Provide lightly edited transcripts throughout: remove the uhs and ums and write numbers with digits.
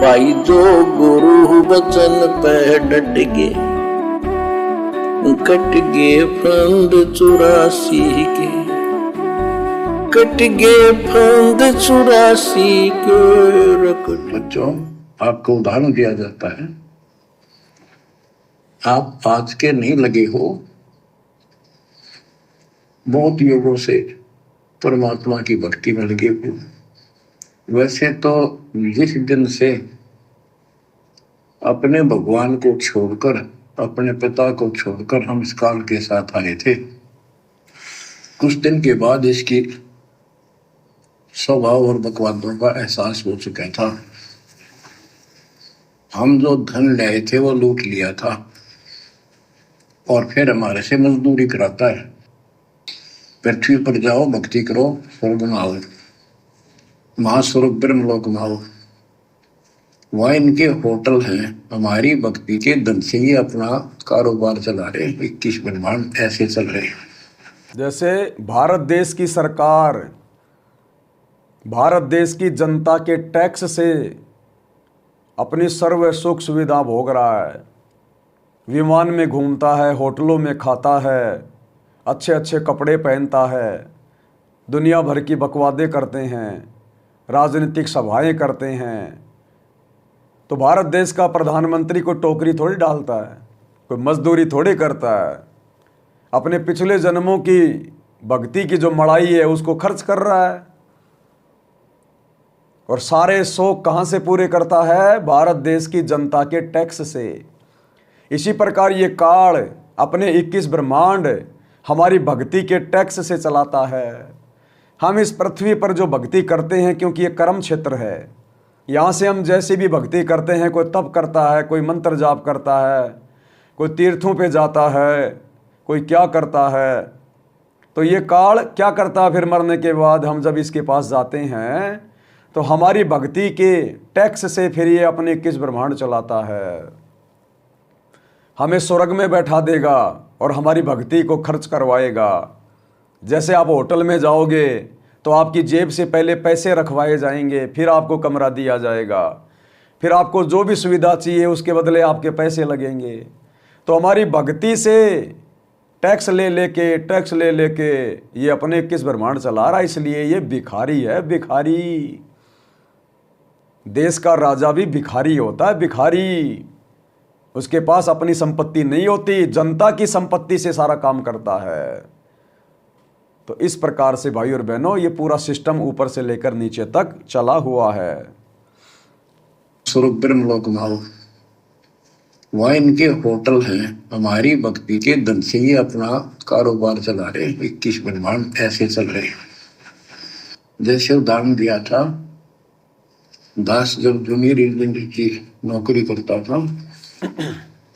भाई जो गुरु वचन पे डट गे, कट गे फंद 84 के, कट गे फंद 84 के रकट। बच्चों, आपको उदाहरण दिया जाता है, आप आज के नहीं लगे हो, बहुत युगों से परमात्मा की भक्ति में लगे हो। वैसे तो जिस दिन से अपने भगवान को छोड़कर, अपने पिता को छोड़कर हम इस काल के साथ आए थे, कुछ दिन के बाद इसकी स्वभाव और बकवादों का एहसास हो चुका था। हम जो धन लाए थे वो लूट लिया था और फिर हमारे से मजदूरी कराता है। पृथ्वी पर जाओ, भक्ति करो, स्वर्ग में आओ, महास्वर्ग ब्रह्मलोक में आओ। वहाँ इनके होटल हैं, हमारी भक्ति के धन से ही अपना कारोबार चला रहे। 21 ब्रह्मांड ऐसे चल रहे। जैसे भारत देश की सरकार भारत देश की जनता के टैक्स से अपनी सर्व सुख सुविधा भोग रहा है, विमान में घूमता है, होटलों में खाता है, अच्छे अच्छे कपड़े पहनता है, दुनिया भर की बकवादे करते हैं, राजनीतिक सभाएं करते हैं। तो भारत देश का प्रधानमंत्री कोई टोकरी थोड़ी डालता है, कोई मजदूरी थोड़ी करता है। अपने पिछले जन्मों की भक्ति की जो मड़ाई है उसको खर्च कर रहा है और सारे शौक कहाँ से पूरे करता है? भारत देश की जनता के टैक्स से। इसी प्रकार ये काल अपने 21 ब्रह्मांड हमारी भक्ति के टैक्स से चलाता है। हम इस पृथ्वी पर जो भक्ति करते हैं, क्योंकि ये कर्म क्षेत्र है, यहाँ से हम जैसे भी भक्ति करते हैं, कोई तप करता है, कोई मंत्र जाप करता है, कोई तीर्थों पे जाता है, कोई क्या करता है। तो ये काल क्या करता है? फिर मरने के बाद हम जब इसके पास जाते हैं तो हमारी भक्ति के टैक्स से फिर ये अपने 21 ब्रह्मांड चलाता है। हमें स्वर्ग में बैठा देगा और हमारी भक्ति को खर्च करवाएगा। जैसे आप होटल में जाओगे तो आपकी जेब से पहले पैसे रखवाए जाएंगे, फिर आपको कमरा दिया जाएगा, फिर आपको जो भी सुविधा चाहिए उसके बदले आपके पैसे लगेंगे। तो हमारी भक्ति से टैक्स ले लेके ये अपने 21 ब्रह्मांड चला रहा है। इसलिए ये भिखारी है, भिखारी। देश का राजा भी भिखारी होता है, भिखारी। उसके पास अपनी संपत्ति नहीं होती, जनता की संपत्ति से सारा काम करता है। तो इस प्रकार से भाई और बहनों ये पूरा सिस्टम ऊपर से लेकर नीचे तक चला हुआ है। स्वर्ग ब्रह्मलोक में आओ, वहाँ इनके होटल हैं, हमारी भक्ति के धन से ही अपना कारोबार चला रहे। 21 ब्रह्मांड ऐसे चल रहे। जैसे उदाहरण दिया था, दास जब जूनियर इंजीनियर की नौकरी करता था,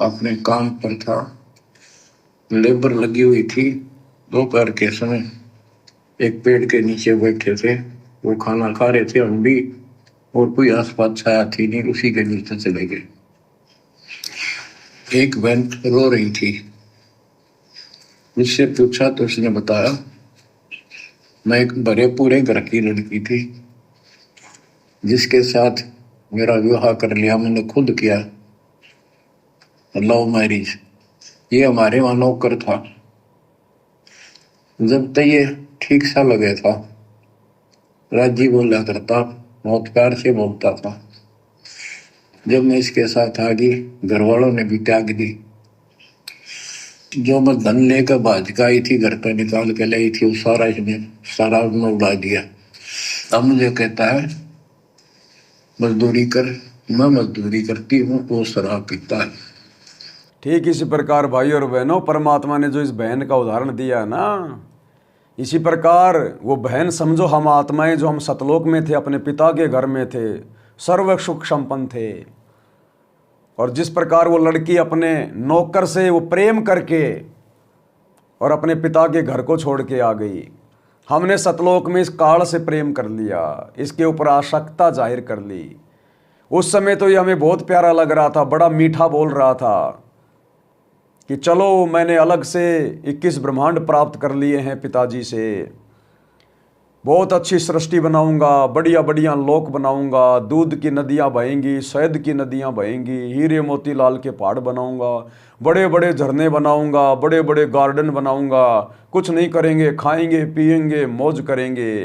अपने काम पर था, लेबर लगी हुई थी, दोपहर के समय एक पेड़ के नीचे बैठे थे, वो खाना खा रहे थे, हम भी, और कोई आसपास छाया थी नहीं, उसी के नीचे चले गए। एक बहन रो रही थी, मुझसे पूछा तो उसने बताया, मैं एक बड़े पूरे घर की लड़की थी जिसके साथ मेरा विवाह कर लिया, मैंने खुद किया, लव मैरिज। ये हमारे वहां नौकर था। जब तक ये ठीक सा लगे था, राजी बोला करता, बहुत प्यार से बोलता था। जब मैं इसके साथ आ गई, घर वालों ने भी त्याग दी। जो मैं धन लेकर बाज का आई थी, घर पर निकाल के लाई थी, वो सारा इसने सारा उड़ा दिया। अब मुझे कहता है मजदूरी कर, मैं मजदूरी करती हूँ, वो शराब पीता है। ठीक इसी प्रकार भाई और बहनों, परमात्मा ने जो इस बहन का उदाहरण दिया ना, इसी प्रकार वो बहन समझो हम आत्माएं जो हम सतलोक में थे, अपने पिता के घर में थे, सर्व सुख संपन्न थे। और जिस प्रकार वो लड़की अपने नौकर से वो प्रेम करके और अपने पिता के घर को छोड़ के आ गई, हमने सतलोक में इस काल से प्रेम कर लिया, इसके ऊपर आसक्ता जाहिर कर ली। उस समय तो ये हमें बहुत प्यारा लग रहा था, बड़ा मीठा बोल रहा था कि चलो मैंने अलग से 21 ब्रह्मांड प्राप्त कर लिए हैं पिताजी से, बहुत अच्छी सृष्टि बनाऊंगा, बढ़िया बढ़िया लोक बनाऊंगा, दूध की नदियां बहेंगी, शहद की नदियां बहेंगी, हीरे मोतीलाल के पहाड़ बनाऊंगा, बड़े बड़े झरने बनाऊंगा, बड़े बड़े गार्डन बनाऊंगा, कुछ नहीं करेंगे, खाएंगे पिएंगे मौज करेंगे।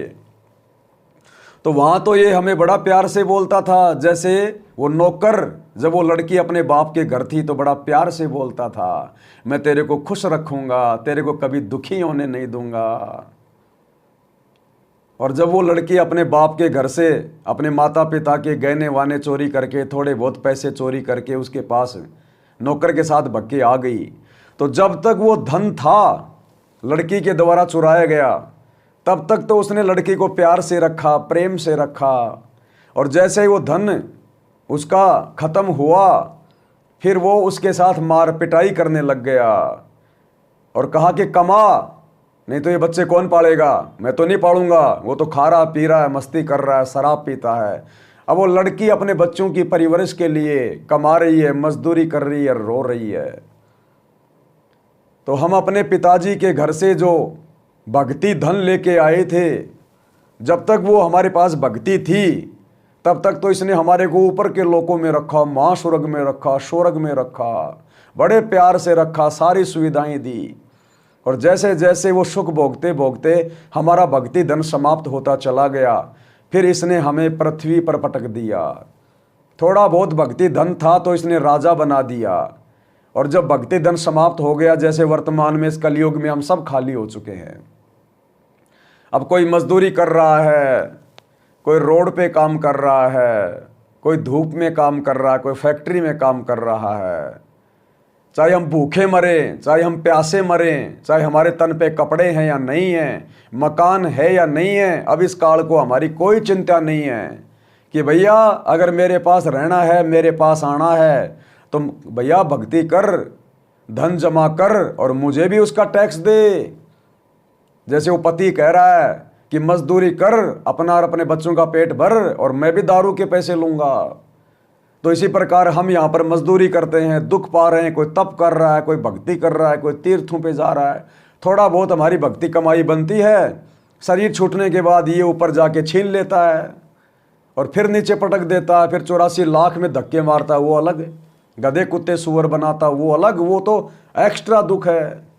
तो वहाँ तो ये हमें बड़ा प्यार से बोलता था, जैसे वो नौकर जब वो लड़की अपने बाप के घर थी तो बड़ा प्यार से बोलता था, मैं तेरे को खुश रखूंगा, तेरे को कभी दुखी होने नहीं दूंगा। और जब वो लड़की अपने बाप के घर से अपने माता पिता के गहने वाने चोरी करके, थोड़े बहुत पैसे चोरी करके उसके पास नौकर के साथ भग के आ गई, तो जब तक वो धन था लड़की के द्वारा चुराया गया, तब तक तो उसने लड़की को प्यार से रखा, प्रेम से रखा। और जैसे ही वो धन उसका ख़त्म हुआ, फिर वो उसके साथ मार पिटाई करने लग गया और कहा कि कमा, नहीं तो ये बच्चे कौन पालेगा, मैं तो नहीं पालूंगा, वो तो खा रहा पी रहा है, मस्ती कर रहा है, शराब पीता है। अब वो लड़की अपने बच्चों की परवरिश के लिए कमा रही है, मजदूरी कर रही है, रो रही है। तो हम अपने पिताजी के घर से जो भक्ति धन लेके आए थे, जब तक वो हमारे पास भक्ति थी तब तक तो इसने हमारे को ऊपर के लोकों में रखा, महास्वर्ग में रखा, स्वर्ग में रखा, बड़े प्यार से रखा, सारी सुविधाएं दी। और जैसे जैसे वो सुख भोगते भोगते हमारा भक्ति धन समाप्त होता चला गया, फिर इसने हमें पृथ्वी पर पटक दिया। थोड़ा बहुत भक्ति धन था तो इसने राजा बना दिया, और जब भक्ति धन समाप्त हो गया, जैसे वर्तमान में इस कलयुग में हम सब खाली हो चुके हैं। अब कोई मजदूरी कर रहा है, कोई रोड पे काम कर रहा है, कोई धूप में काम कर रहा है, कोई फैक्ट्री में काम कर रहा है। चाहे हम भूखे मरें, चाहे हम प्यासे मरें, चाहे हमारे तन पे कपड़े हैं या नहीं हैं, मकान है या नहीं है, अब इस काल को हमारी कोई चिंता नहीं है कि भैया अगर मेरे पास रहना है, मेरे पास आना है, तो भैया भक्ति कर, धन जमा कर और मुझे भी उसका टैक्स दे। जैसे वो पति कह रहा है कि मजदूरी कर, अपना और अपने बच्चों का पेट भर, और मैं भी दारू के पैसे लूँगा। तो इसी प्रकार हम यहाँ पर मजदूरी करते हैं, दुख पा रहे हैं, कोई तप कर रहा है, कोई भक्ति कर रहा है, कोई तीर्थों पे जा रहा है। थोड़ा बहुत हमारी भक्ति कमाई बनती है, शरीर छूटने के बाद ये ऊपर जाके छीन लेता है और फिर नीचे पटक देता है, फिर 84 लाख में धक्के मारता है, वो अलग। गधे कुत्ते सुअर बनाता वो अलग, वो तो एक्स्ट्रा दुख है।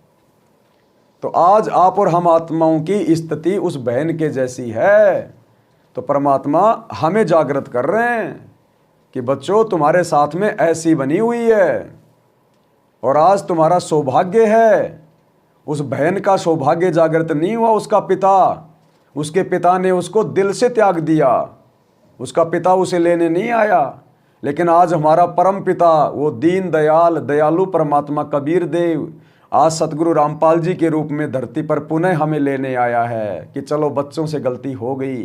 तो आज आप और हम आत्माओं की स्थिति उस बहन के जैसी है। तो परमात्मा हमें जागृत कर रहे हैं कि बच्चों तुम्हारे साथ में ऐसी बनी हुई है, और आज तुम्हारा सौभाग्य है। उस बहन का सौभाग्य जागृत नहीं हुआ, उसका पिता, उसके पिता ने उसको दिल से त्याग दिया, उसका पिता उसे लेने नहीं आया। लेकिन आज हमारा परम पिता, वो दीन दयाल दयालु परमात्मा कबीर देव, आज सतगुरु रामपाल जी के रूप में धरती पर पुनः हमें लेने आया है कि चलो बच्चों से गलती हो गई,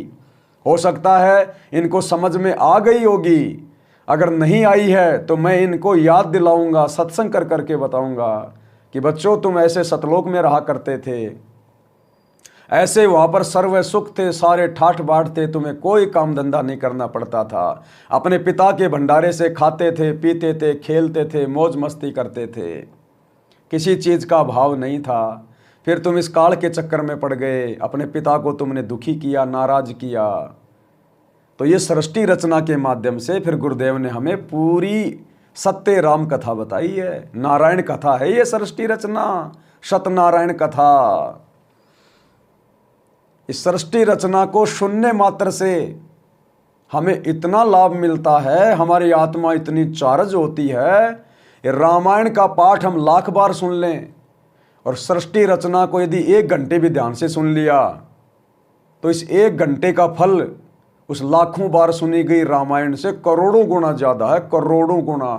हो सकता है इनको समझ में आ गई होगी, अगर नहीं आई है तो मैं इनको याद दिलाऊंगा, सत्संग कर करके बताऊंगा कि बच्चों तुम ऐसे सतलोक में रहा करते थे, ऐसे वहाँ पर सर्व सुख थे, सारे ठाठ बाट थे, तुम्हें कोई काम धंधा नहीं करना पड़ता था, अपने पिता के भंडारे से खाते थे, पीते थे, खेलते थे, मौज मस्ती करते थे, किसी चीज़ का अभाव नहीं था। फिर तुम इस काल के चक्कर में पड़ गए, अपने पिता को तुमने दुखी किया, नाराज किया। तो ये सृष्टि रचना के माध्यम से फिर गुरुदेव ने हमें पूरी सत्य राम कथा बताई है, नारायण कथा है ये सृष्टि रचना, सत्यनारायण कथा। इस सृष्टि रचना को सुनने मात्र से हमें इतना लाभ मिलता है, हमारी आत्मा इतनी चार्ज होती है। रामायण का पाठ हम लाख बार सुन लें, और सृष्टि रचना को यदि 1 घंटे भी ध्यान से सुन लिया तो इस 1 घंटे का फल उस लाखों बार सुनी गई रामायण से करोड़ों गुना ज़्यादा है, करोड़ों गुना।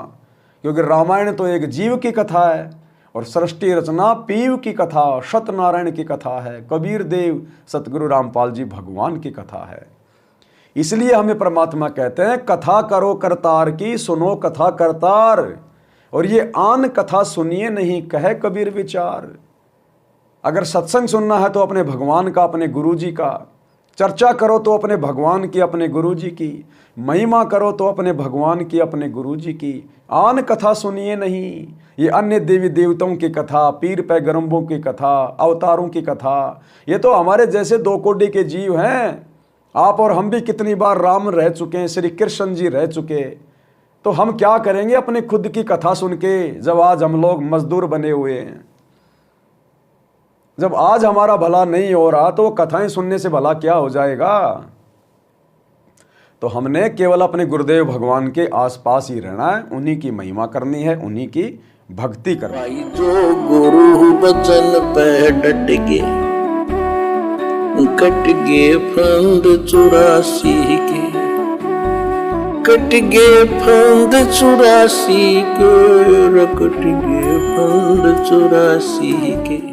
क्योंकि रामायण तो एक जीव की कथा है और सृष्टि रचना पीव की कथा, सत्यनारायण की कथा है, कबीर देव सतगुरु रामपाल जी भगवान की कथा है। इसलिए हमें परमात्मा कहते हैं कथा करो करतार की, सुनो कथा करतार, और ये आन कथा सुनिए नहीं कहे कबीर विचार। अगर सत्संग सुनना है तो अपने भगवान का, अपने गुरु जी का, चर्चा करो तो अपने भगवान की, अपने गुरु जी की, महिमा करो तो अपने भगवान की, अपने गुरु जी की। आन कथा सुनिए नहीं, ये अन्य देवी देवताओं की कथा, पीर पैगंबरों की कथा, अवतारों की कथा, ये तो हमारे जैसे दो कोटि के जीव हैं। आप और हम भी कितनी बार राम रह चुके हैं, श्री कृष्ण जी रह चुके, तो हम क्या करेंगे अपने खुद की कथा सुन के, जब आज हम लोग मजदूर बने हुए हैं। जब आज हमारा भला नहीं हो रहा तो कथाएं सुनने से भला क्या हो जाएगा। तो हमने केवल अपने गुरुदेव भगवान के आसपास ही रहना है, उन्हीं की महिमा करनी है, उन्हीं की भक्ति करनी है। भाई जो गुरु बचन पे डट गए, कट गए फंद 84 के, कट गए फंद 84 के, कट गए फंद 84 के।